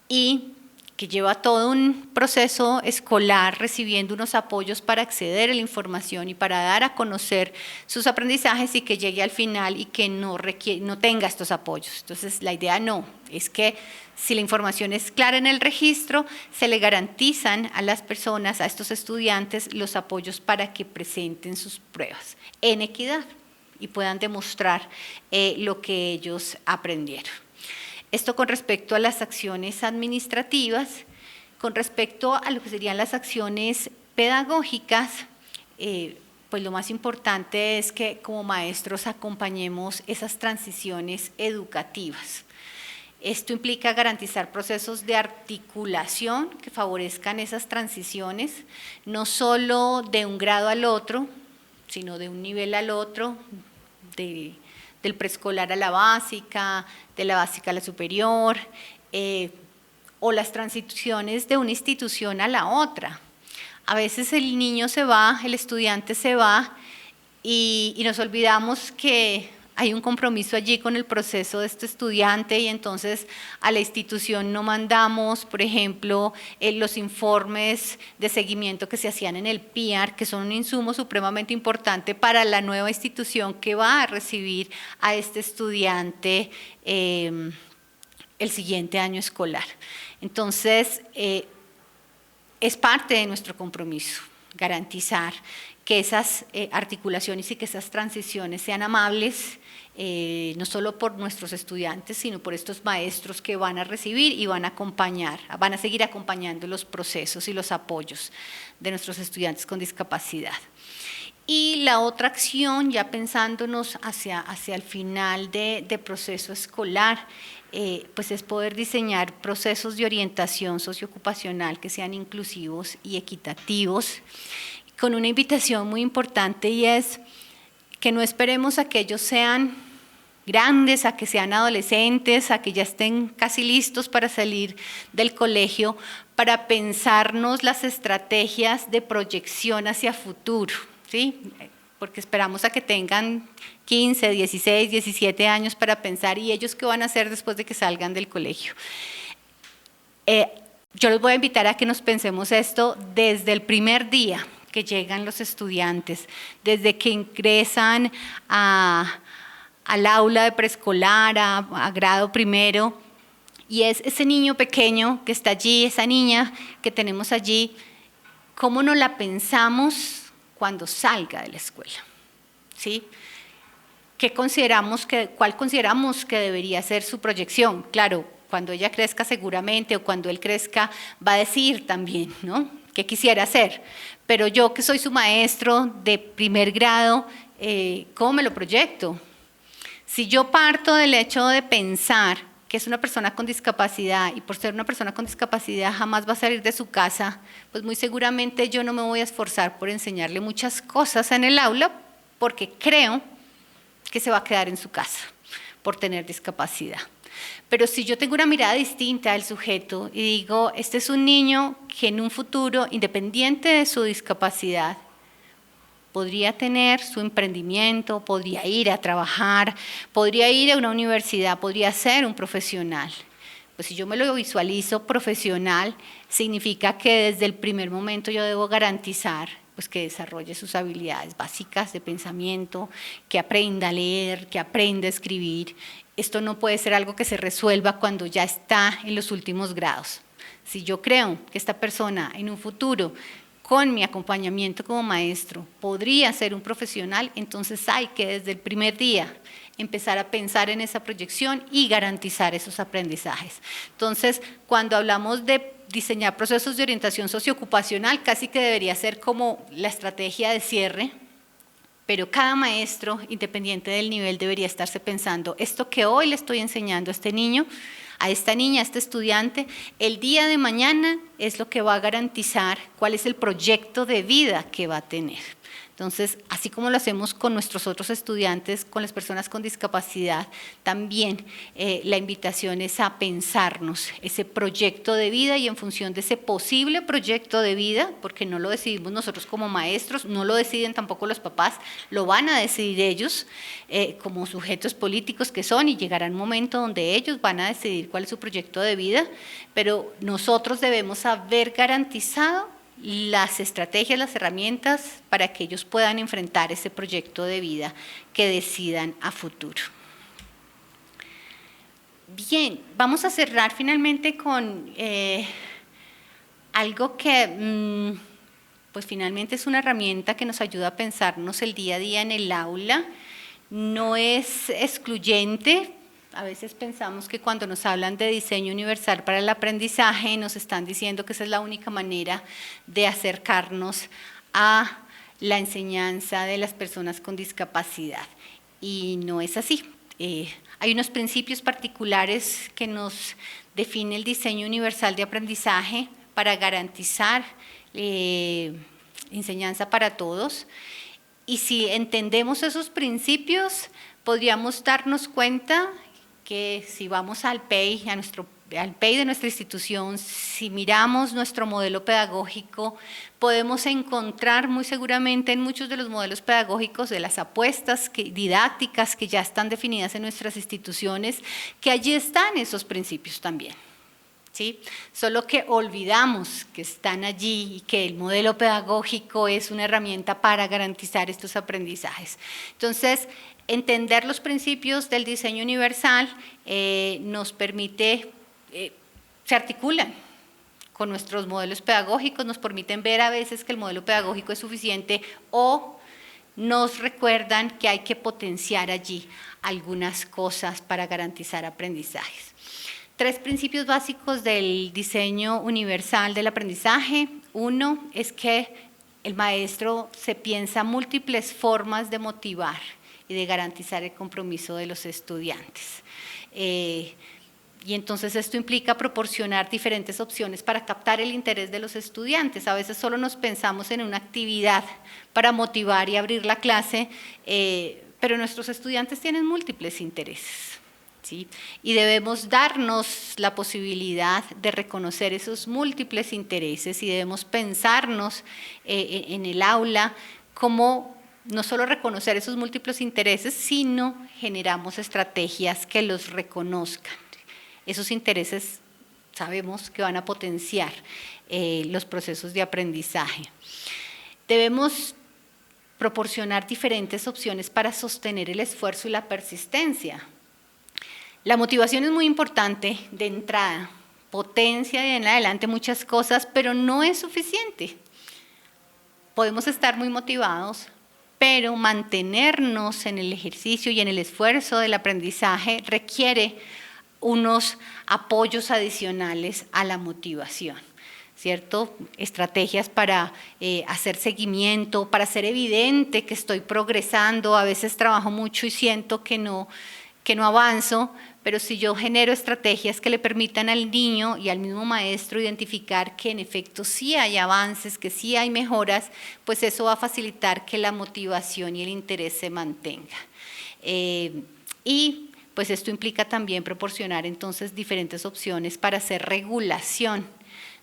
y que lleva todo un proceso escolar recibiendo unos apoyos para acceder a la información y para dar a conocer sus aprendizajes, y que llegue al final y que no tenga estos apoyos. Entonces la idea no, es que si la información es clara en el registro, se le garantizan a las personas, a estos estudiantes, los apoyos para que presenten sus pruebas en equidad. y puedan demostrar lo que ellos aprendieron. Esto con respecto a las acciones administrativas. Con respecto a lo que serían las acciones pedagógicas, pues lo más importante es que como maestros acompañemos esas transiciones educativas. Esto implica garantizar procesos de articulación que favorezcan esas transiciones, no solo de un grado al otro, sino de un nivel al otro, del preescolar a la básica, de la básica a la superior, o las transiciones de una institución a la otra. A veces el niño se va, el estudiante se va y nos olvidamos que hay un compromiso allí con el proceso de este estudiante y entonces a la institución no mandamos, por ejemplo, los informes de seguimiento que se hacían en el PIAR, que son un insumo supremamente importante para la nueva institución que va a recibir a este estudiante el siguiente año escolar. Entonces, es parte de nuestro compromiso garantizar que esas articulaciones y que esas transiciones sean amables, no solo por nuestros estudiantes, sino por estos maestros que van a recibir y van a acompañar, van a seguir acompañando los procesos y los apoyos de nuestros estudiantes con discapacidad. Y la otra acción, ya pensándonos hacia el final de proceso escolar, pues es poder diseñar procesos de orientación socioocupacional que sean inclusivos y equitativos, con una invitación muy importante y es que no esperemos a que ellos sean grandes, a que sean adolescentes, a que ya estén casi listos para salir del colegio, para pensarnos las estrategias de proyección hacia futuro, ¿sí? Porque esperamos a que tengan 15, 16, 17 años para pensar y ellos qué van a hacer después de que salgan del colegio. Yo los voy a invitar a que nos pensemos esto desde el primer día que llegan los estudiantes, desde que ingresan al aula de preescolar, a grado primero, y es ese niño pequeño que está allí, esa niña que tenemos allí, ¿cómo nos la pensamos cuando salga de la escuela? ¿Sí? ¿Cuál consideramos que debería ser su proyección? Claro, cuando ella crezca seguramente o cuando él crezca va a decir también, ¿no?, qué quisiera hacer. Pero yo que soy su maestro de primer grado, ¿cómo me lo proyecto? Si yo parto del hecho de pensar que es una persona con discapacidad y por ser una persona con discapacidad jamás va a salir de su casa, pues muy seguramente yo no me voy a esforzar por enseñarle muchas cosas en el aula porque creo que se va a quedar en su casa por tener discapacidad. Pero si yo tengo una mirada distinta del sujeto y digo, este es un niño que en un futuro, independiente de su discapacidad, podría tener su emprendimiento, podría ir a trabajar, podría ir a una universidad, podría ser un profesional. Pues si yo me lo visualizo profesional, significa que desde el primer momento yo debo garantizar pues, que desarrolle sus habilidades básicas de pensamiento, que aprenda a leer, que aprenda a escribir. Esto no puede ser algo que se resuelva cuando ya está en los últimos grados. Si yo creo que esta persona en un futuro, con mi acompañamiento como maestro, podría ser un profesional, entonces hay que desde el primer día empezar a pensar en esa proyección y garantizar esos aprendizajes. Entonces, cuando hablamos de diseñar procesos de orientación socioocupacional, casi que debería ser como la estrategia de cierre, pero cada maestro, independiente del nivel, debería estarse pensando, esto que hoy le estoy enseñando a este niño, a esta niña, a este estudiante, el día de mañana es lo que va a garantizar cuál es el proyecto de vida que va a tener. Entonces, así como lo hacemos con nuestros otros estudiantes, con las personas con discapacidad, también la invitación es a pensarnos ese proyecto de vida y en función de ese posible proyecto de vida, porque no lo decidimos nosotros como maestros, no lo deciden tampoco los papás, lo van a decidir ellos como sujetos políticos que son y llegará un momento donde ellos van a decidir cuál es su proyecto de vida, pero nosotros debemos haber garantizado las estrategias, las herramientas para que ellos puedan enfrentar ese proyecto de vida que decidan a futuro. Bien, vamos a cerrar finalmente con algo que pues finalmente es una herramienta que nos ayuda a pensarnos el día a día en el aula no es excluyente. A veces pensamos que cuando nos hablan de diseño universal para el aprendizaje nos están diciendo que esa es la única manera de acercarnos a la enseñanza de las personas con discapacidad, y no es así. Hay unos principios particulares que nos define el diseño universal de aprendizaje para garantizar enseñanza para todos, y si entendemos esos principios podríamos darnos cuenta que si vamos al PEI, al PEI de nuestra institución, si miramos nuestro modelo pedagógico, podemos encontrar muy seguramente en muchos de los modelos pedagógicos de las apuestas didácticas que ya están definidas en nuestras instituciones, que allí están esos principios también. ¿Sí? Solo que olvidamos que están allí y que el modelo pedagógico es una herramienta para garantizar estos aprendizajes. Entonces, entender los principios del diseño universal nos permite, se articulan con nuestros modelos pedagógicos, nos permiten ver a veces que el modelo pedagógico es suficiente o nos recuerdan que hay que potenciar allí algunas cosas para garantizar aprendizajes. 3 principios básicos del diseño universal del aprendizaje. Uno es que el maestro se piensa múltiples formas de motivar y de garantizar el compromiso de los estudiantes. Y entonces esto implica proporcionar diferentes opciones para captar el interés de los estudiantes. A veces solo nos pensamos en una actividad para motivar y abrir la clase, pero nuestros estudiantes tienen múltiples intereses. ¿Sí? Y debemos darnos la posibilidad de reconocer esos múltiples intereses y debemos pensarnos en el aula como no solo reconocer esos múltiples intereses, sino generamos estrategias que los reconozcan. Esos intereses sabemos que van a potenciar los procesos de aprendizaje. Debemos proporcionar diferentes opciones para sostener el esfuerzo y la persistencia. La motivación es muy importante de entrada, potencia de en adelante muchas cosas, pero no es suficiente. Podemos estar muy motivados, pero mantenernos en el ejercicio y en el esfuerzo del aprendizaje requiere unos apoyos adicionales a la motivación, ¿cierto? Estrategias para hacer seguimiento, para hacer evidente que estoy progresando. A veces trabajo mucho y siento que no avanzo, pero si yo genero estrategias que le permitan al niño y al mismo maestro identificar que en efecto sí hay avances, que sí hay mejoras, pues eso va a facilitar que la motivación y el interés se mantenga. Y pues esto implica también proporcionar entonces diferentes opciones para hacer regulación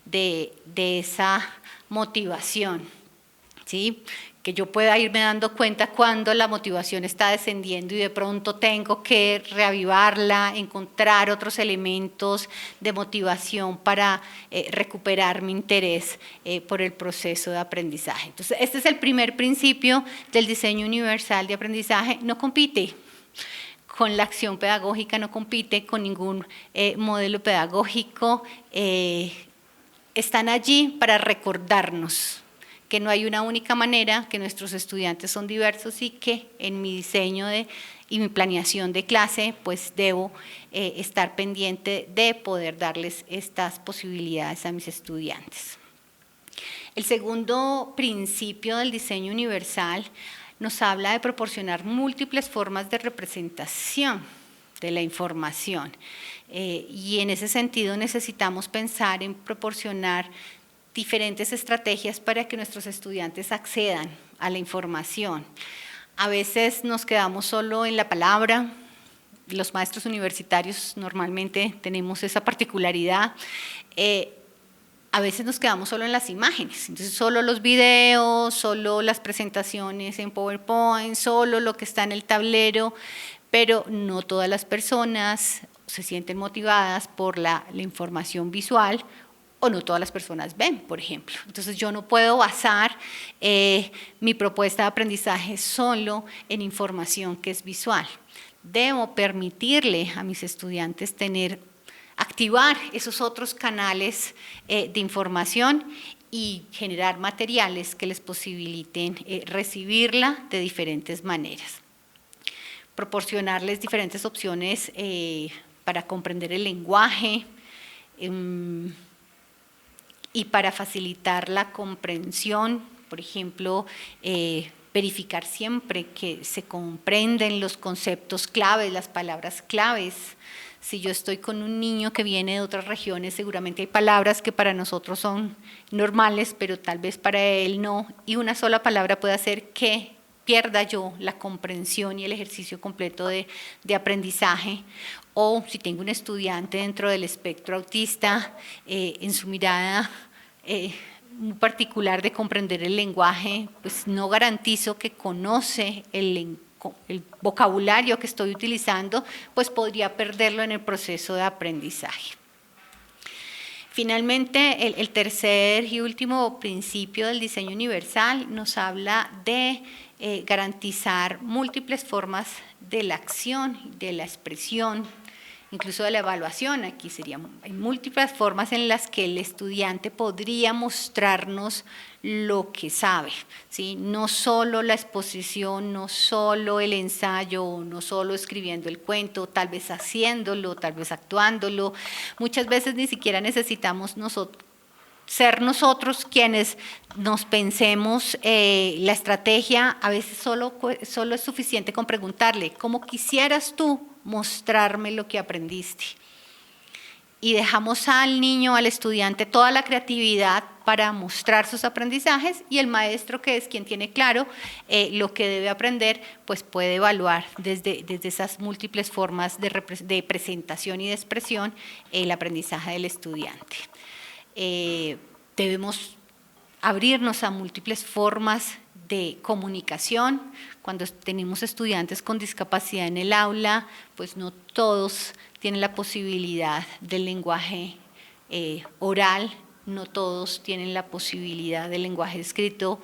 de esa motivación, ¿sí? Que yo pueda irme dando cuenta cuando la motivación está descendiendo y de pronto tengo que reavivarla, encontrar otros elementos de motivación para recuperar mi interés por el proceso de aprendizaje. Entonces, este es el primer principio del diseño universal de aprendizaje. No compite con la acción pedagógica, no compite con ningún modelo pedagógico. Están allí para recordarnos que no hay una única manera, que nuestros estudiantes son diversos y que en mi diseño y mi planeación de clase pues debo estar pendiente de poder darles estas posibilidades a mis estudiantes. El segundo principio del diseño universal nos habla de proporcionar múltiples formas de representación de la información y en ese sentido necesitamos pensar en proporcionar diferentes estrategias para que nuestros estudiantes accedan a la información. A veces nos quedamos solo en la palabra. Los maestros universitarios normalmente tenemos esa particularidad. A veces nos quedamos solo en las imágenes, entonces solo los videos, solo las presentaciones en PowerPoint, solo lo que está en el tablero, pero no todas las personas se sienten motivadas por la información visual o no todas las personas ven, por ejemplo. Entonces yo no puedo basar mi propuesta de aprendizaje solo en información que es visual. Debo permitirle a mis estudiantes activar esos otros canales de información y generar materiales que les posibiliten recibirla de diferentes maneras. proporcionarles diferentes opciones para comprender el lenguaje y para facilitar la comprensión, por ejemplo, verificar siempre que se comprenden los conceptos claves, las palabras claves. Si yo estoy con un niño que viene de otras regiones, seguramente hay palabras que para nosotros son normales, pero tal vez para él no, y una sola palabra puede hacer que pierda yo la comprensión y el ejercicio completo de aprendizaje. O si tengo un estudiante dentro del espectro autista, en su mirada muy particular de comprender el lenguaje, pues no garantizo que conoce el vocabulario que estoy utilizando, pues podría perderlo en el proceso de aprendizaje. Finalmente, el tercer y último principio del diseño universal nos habla de garantizar múltiples formas de la acción, de la expresión, incluso de la evaluación. Aquí hay múltiples formas en las que el estudiante podría mostrarnos lo que sabe, ¿sí? No solo la exposición, no solo el ensayo, no solo escribiendo el cuento, tal vez haciéndolo, tal vez actuándolo. Muchas veces ni siquiera necesitamos ser nosotros quienes nos pensemos la estrategia. A veces solo es suficiente con preguntarle: ¿cómo quisieras tú mostrarme lo que aprendiste? Y dejamos al niño, al estudiante, toda la creatividad para mostrar sus aprendizajes, y el maestro, que es quien tiene claro lo que debe aprender, pues puede evaluar desde esas múltiples formas de presentación y de expresión el aprendizaje del estudiante. Debemos abrirnos a múltiples formas de comunicación. Cuando tenemos estudiantes con discapacidad en el aula, pues no todos tienen la posibilidad del lenguaje oral, no todos tienen la posibilidad del lenguaje escrito.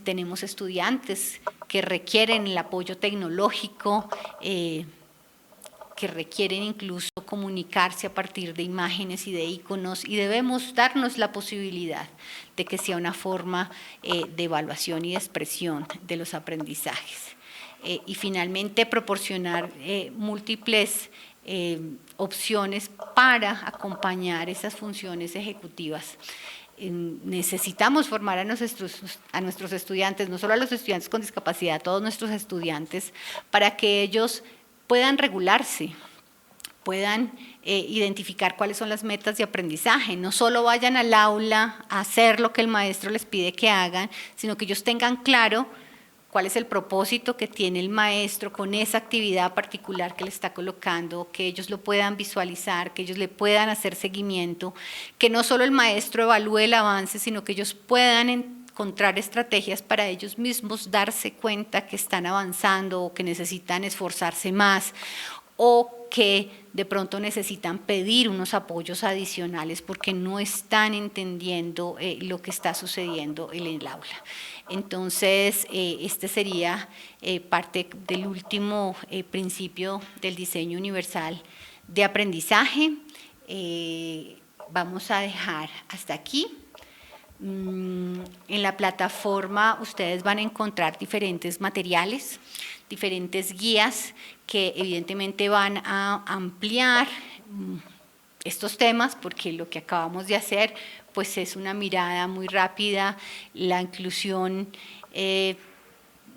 Tenemos estudiantes que requieren el apoyo tecnológico, que requieren incluso comunicarse a partir de imágenes y de iconos, y debemos darnos la posibilidad de que sea una forma de evaluación y de expresión de los aprendizajes. Y finalmente, proporcionar múltiples opciones para acompañar esas funciones ejecutivas. Necesitamos formar a nuestros estudiantes, no solo a los estudiantes con discapacidad, a todos nuestros estudiantes, para que ellos puedan regularse, puedan identificar cuáles son las metas de aprendizaje. No solo vayan al aula a hacer lo que el maestro les pide que hagan, sino que ellos tengan claro cuál es el propósito que tiene el maestro con esa actividad particular que le está colocando, que ellos lo puedan visualizar, que ellos le puedan hacer seguimiento, que no solo el maestro evalúe el avance, sino que ellos puedan encontrar estrategias para ellos mismos darse cuenta que están avanzando o que necesitan esforzarse más, o que de pronto necesitan pedir unos apoyos adicionales porque no están entendiendo lo que está sucediendo en el aula. Entonces, este sería parte del último principio del diseño universal de aprendizaje. Vamos a dejar hasta aquí. En la plataforma ustedes van a encontrar diferentes materiales, diferentes guías que evidentemente van a ampliar estos temas, porque lo que acabamos de hacer pues es una mirada muy rápida. La inclusión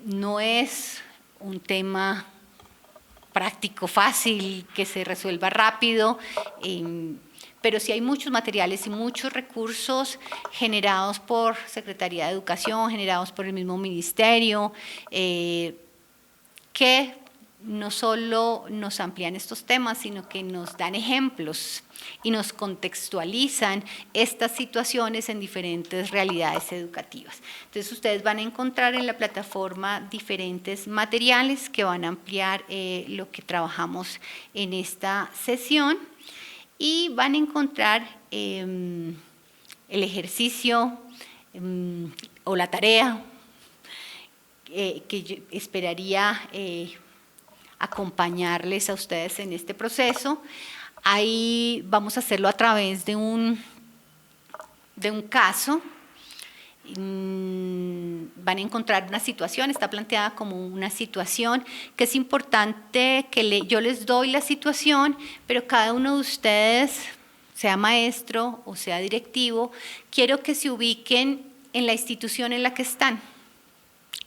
no es un tema práctico, fácil, que se resuelva rápido, pero sí hay muchos materiales y muchos recursos generados por Secretaría de Educación, generados por el mismo ministerio, que no solo nos amplían estos temas, sino que nos dan ejemplos y nos contextualizan estas situaciones en diferentes realidades educativas. Entonces, ustedes van a encontrar en la plataforma diferentes materiales que van a ampliar lo que trabajamos en esta sesión, y van a encontrar el ejercicio o la tarea que yo esperaría acompañarles a ustedes en este proceso. Ahí vamos a hacerlo a través de un caso van a encontrar una situación, está planteada como una situación que es importante que yo les doy la situación, pero cada uno de ustedes, sea maestro o sea directivo, quiero que se ubiquen en la institución en la que están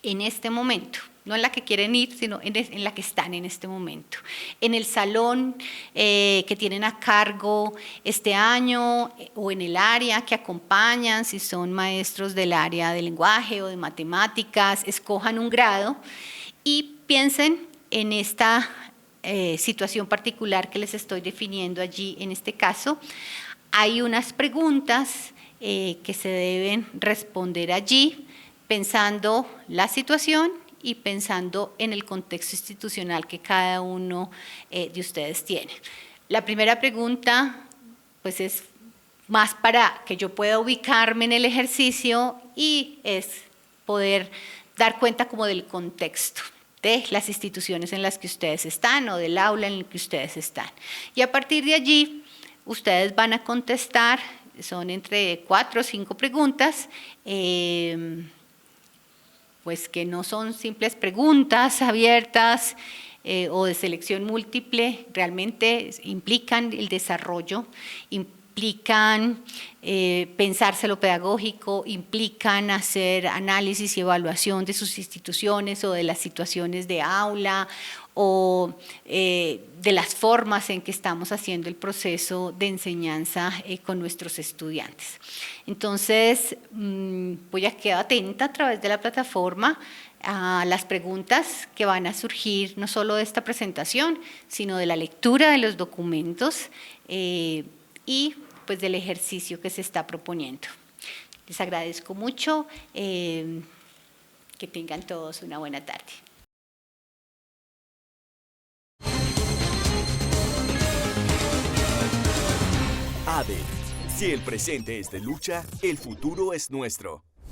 en este momento. No en la que quieren ir, sino en la que están en este momento. En el salón que tienen a cargo este año o en el área que acompañan, si son maestros del área de lenguaje o de matemáticas, escojan un grado y piensen en esta situación particular que les estoy definiendo allí. En este caso, hay unas preguntas que se deben responder allí, pensando la situación y pensando en el contexto institucional que cada uno de ustedes tiene. La primera pregunta, pues, es más para que yo pueda ubicarme en el ejercicio y es poder dar cuenta como del contexto de las instituciones en las que ustedes están o del aula en el que ustedes están. Y a partir de allí, ustedes van a contestar, son entre 4 o 5 preguntas, pues que no son simples preguntas abiertas o de selección múltiple, realmente implican el desarrollo, implican pensarse lo pedagógico, implican hacer análisis y evaluación de sus instituciones o de las situaciones de aula o de las formas en que estamos haciendo el proceso de enseñanza con nuestros estudiantes. Entonces, voy a quedar atenta a través de la plataforma a las preguntas que van a surgir no solo de esta presentación, sino de la lectura de los documentos y pues del ejercicio que se está proponiendo. Les agradezco mucho, que tengan todos una buena tarde. ADE. Si el presente es de lucha, el futuro es nuestro.